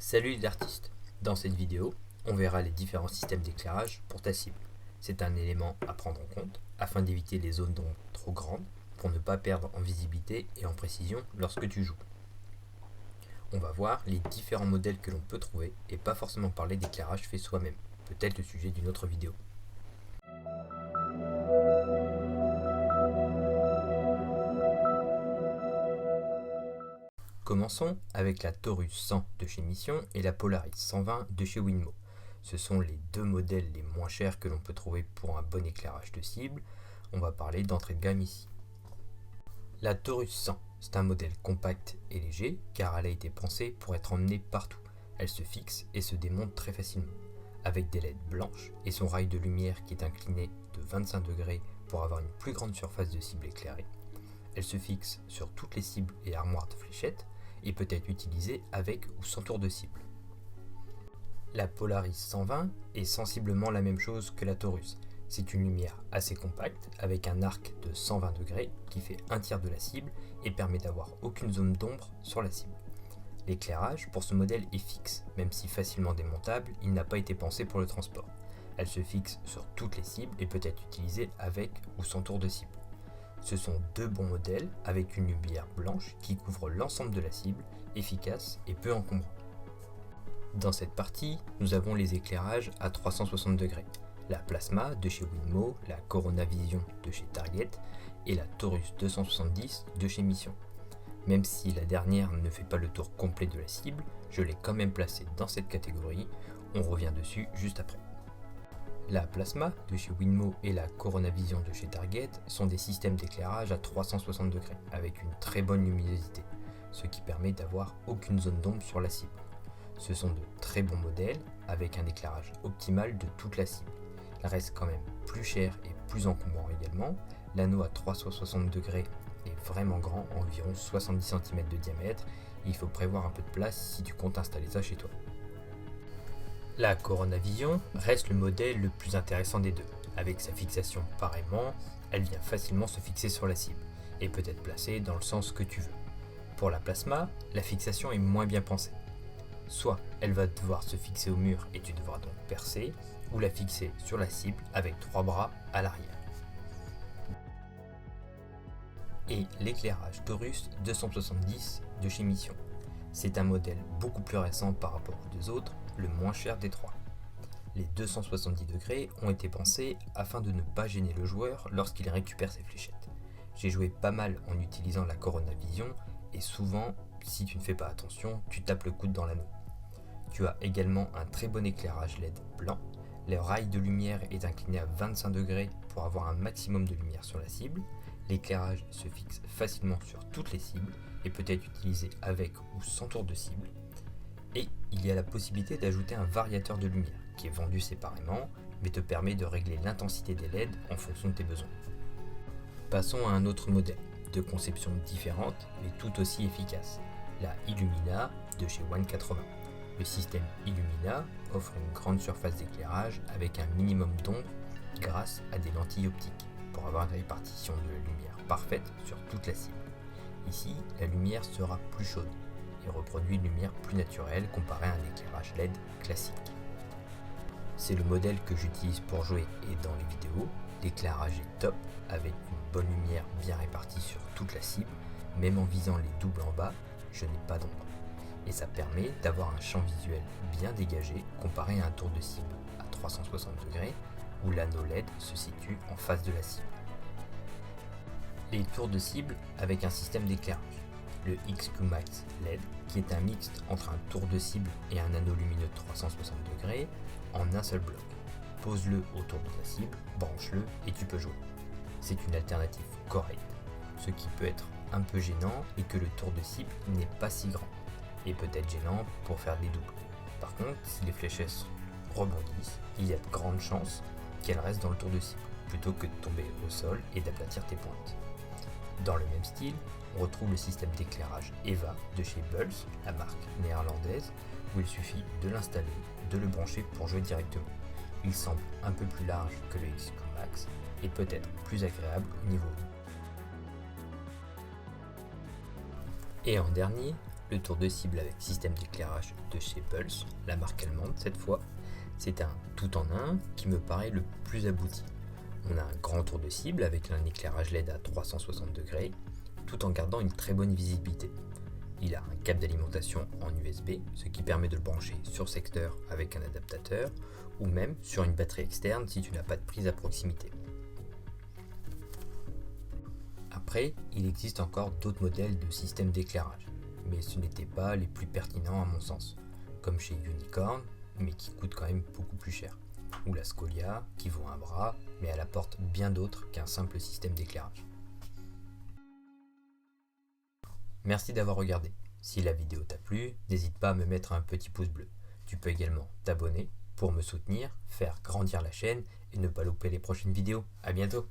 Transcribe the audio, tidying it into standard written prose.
Salut les artistes. Dans cette vidéo, on verra les différents systèmes d'éclairage pour ta cible. C'est un élément à prendre en compte afin d'éviter les zones d'ombre trop grandes pour ne pas perdre en visibilité et en précision lorsque tu joues. On va voir les différents modèles que l'on peut trouver et pas forcément parler d'éclairage fait soi-même, peut-être le sujet d'une autre vidéo. Commençons avec la Taurus 100 de chez Mission et la Polaris 120 de chez Winmo. Ce sont les deux modèles les moins chers que l'on peut trouver pour un bon éclairage de cible. On va parler d'entrée de gamme ici. La Taurus 100, c'est un modèle compact et léger car elle a été pensée pour être emmenée partout. Elle se fixe et se démonte très facilement. Avec des LED blanches et son rail de lumière qui est incliné de 25 degrés pour avoir une plus grande surface de cible éclairée. Elle se fixe sur toutes les cibles et armoires de fléchettes et peut être utilisée avec ou sans tour de cible. La Polaris 120 est sensiblement la même chose que la Taurus. C'est une lumière assez compacte avec un arc de 120 degrés qui fait un tiers de la cible et permet d'avoir aucune zone d'ombre sur la cible. L'éclairage pour ce modèle est fixe, même si facilement démontable, il n'a pas été pensé pour le transport. Elle se fixe sur toutes les cibles et peut être utilisée avec ou sans tour de cible. Ce sont deux bons modèles avec une lumière blanche qui couvre l'ensemble de la cible, efficace et peu encombrant. Dans cette partie, nous avons les éclairages à 360 degrés. La Plasma de chez Winmo, la Corona Vision de chez Target et la Taurus 270 de chez Mission. Même si la dernière ne fait pas le tour complet de la cible, je l'ai quand même placée dans cette catégorie, on revient dessus juste après. La Plasma de chez Winmo et la Corona Vision de chez Target sont des systèmes d'éclairage à 360 degrés avec une très bonne luminosité, ce qui permet d'avoir aucune zone d'ombre sur la cible. Ce sont de très bons modèles avec un éclairage optimal de toute la cible. Elle reste quand même plus cher et plus encombrant également. L'anneau à 360 degrés est vraiment grand, environ 70 cm de diamètre. Il faut prévoir un peu de place si tu comptes installer ça chez toi. La Corona Vision reste le modèle le plus intéressant des deux. Avec sa fixation par aimant, elle vient facilement se fixer sur la cible et peut être placée dans le sens que tu veux. Pour la Plasma, la fixation est moins bien pensée. Soit elle va devoir se fixer au mur et tu devras donc percer, ou la fixer sur la cible avec 3 bras à l'arrière. Et l'éclairage Taurus 270 de chez Mission. C'est un modèle beaucoup plus récent par rapport aux deux autres, le moins cher des trois. Les 270 degrés ont été pensés afin de ne pas gêner le joueur lorsqu'il récupère ses fléchettes. J'ai joué pas mal en utilisant la Corona Vision et souvent, si tu ne fais pas attention, tu tapes le coude dans l'anneau. Tu as également un très bon éclairage LED blanc. Le rail de lumière est incliné à 25 degrés pour avoir un maximum de lumière sur la cible. L'éclairage se fixe facilement sur toutes les cibles et peut être utilisé avec ou sans tour de cible. Et il y a la possibilité d'ajouter un variateur de lumière qui est vendu séparément mais te permet de régler l'intensité des LED en fonction de tes besoins. Passons à un autre modèle, de conception différente mais tout aussi efficace, la Illumina de chez One 80. Le système Illumina offre une grande surface d'éclairage avec un minimum d'ombre grâce à des lentilles optiques pour avoir une répartition de lumière parfaite sur toute la cible. Ici, la lumière sera plus chaude et reproduit une lumière plus naturelle comparée à un éclairage LED classique. C'est le modèle que j'utilise pour jouer et dans les vidéos. L'éclairage est top avec une bonne lumière bien répartie sur toute la cible, même en visant les doubles en bas, je n'ai pas d'ombre. Et ça permet d'avoir un champ visuel bien dégagé comparé à un tour de cible à 360 degrés où l'anneau LED se situe en face de la cible. Les tours de cible avec un système d'éclairage. Le XQ Max LED qui est un mixte entre un tour de cible et un anneau lumineux de 360 degrés en un seul bloc. Pose-le autour de ta cible, branche-le et tu peux jouer. C'est une alternative correcte. Ce qui peut être un peu gênant est que le tour de cible n'est pas si grand et peut être gênant pour faire des doubles. Par contre, si les fléchettes rebondissent, il y a de grandes chances qu'elles restent dans le tour de cible, plutôt que de tomber au sol et d'aplatir tes pointes. Dans le même style, on retrouve le système d'éclairage EVA de chez Bulls, la marque néerlandaise, où il suffit de l'installer, de le brancher pour jouer directement. Il semble un peu plus large que le XQ Max et peut être plus agréable au niveau. Et en dernier, le tour de cible avec système d'éclairage de chez Pulse, la marque allemande cette fois. C'est un tout en un qui me paraît le plus abouti. On a un grand tour de cible avec un éclairage LED à 360 degrés, tout en gardant une très bonne visibilité. Il a un câble d'alimentation en USB, ce qui permet de le brancher sur secteur avec un adaptateur, ou même sur une batterie externe si tu n'as pas de prise à proximité. Après, il existe encore d'autres modèles de systèmes d'éclairage, mais ce n'étaient pas les plus pertinents à mon sens, comme chez Unicorn, mais qui coûtent quand même beaucoup plus cher, ou la Scolia, qui vaut un bras, mais elle apporte bien d'autres qu'un simple système d'éclairage. Merci d'avoir regardé. Si la vidéo t'a plu, n'hésite pas à me mettre un petit pouce bleu. Tu peux également t'abonner pour me soutenir, faire grandir la chaîne et ne pas louper les prochaines vidéos. À bientôt!